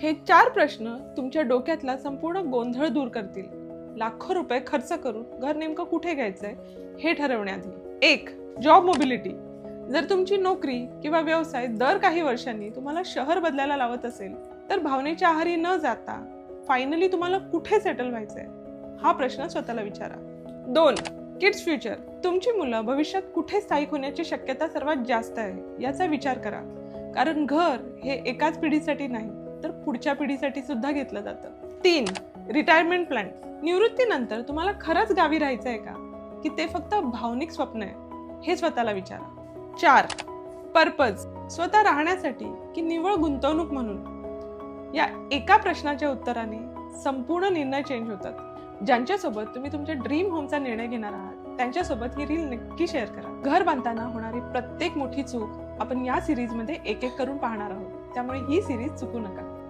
हे 4 प्रश्न तुमच्या डोक्यातला संपूर्ण गोंधळ दूर करतील. लाखो रुपये खर्च करून घर नेमकं कुठे घ्यायचंय हे ठरवण्याआधी. 1. Job mobility. जर तुमची नोकरी किंवा व्यवसाय दर काही वर्षांनी तुम्हाला शहर बदलायला लावत असेल तर भावनेच्या आहारी न जाता फायनली तुम्हाला कुठे सेटल व्हायचंय हा प्रश्न स्वतःला विचारा. 2. Kids future. तुमची मुलं भविष्यात कुठे स्थायिक होण्याची शक्यता सर्वात जास्त आहे याचा विचार करा. कारण घर हे एकाच पिढीसाठी नाही तर पुढच्या पिढीसाठी सुद्धा घेतलं जातं. 3. Retirement plan. निवृत्तीनंतर तुम्हाला खरंच गावी राहायचं आहे का की ते फक्त भावनिक स्वप्न आहे हे स्वतःला विचारा. 4. पर्पज. स्वतः राहण्यासाठी की निव्वळ गुंतवणूक म्हणून. या एका प्रश्नाच्या उत्तराने संपूर्ण निर्णय चेंज होतात. ज्यांच्यासोबत तुम्ही तुमच्या ड्रीम होमचा निर्णय घेणार आहात त्यांच्यासोबत ही रील नक्की शेअर करा. घर बांधताना होणारी प्रत्येक मोठी चूक आपण या सिरीजमध्ये एक एक करून पाहणार आहोत, त्यामुळे ही सिरीज चुकू नका.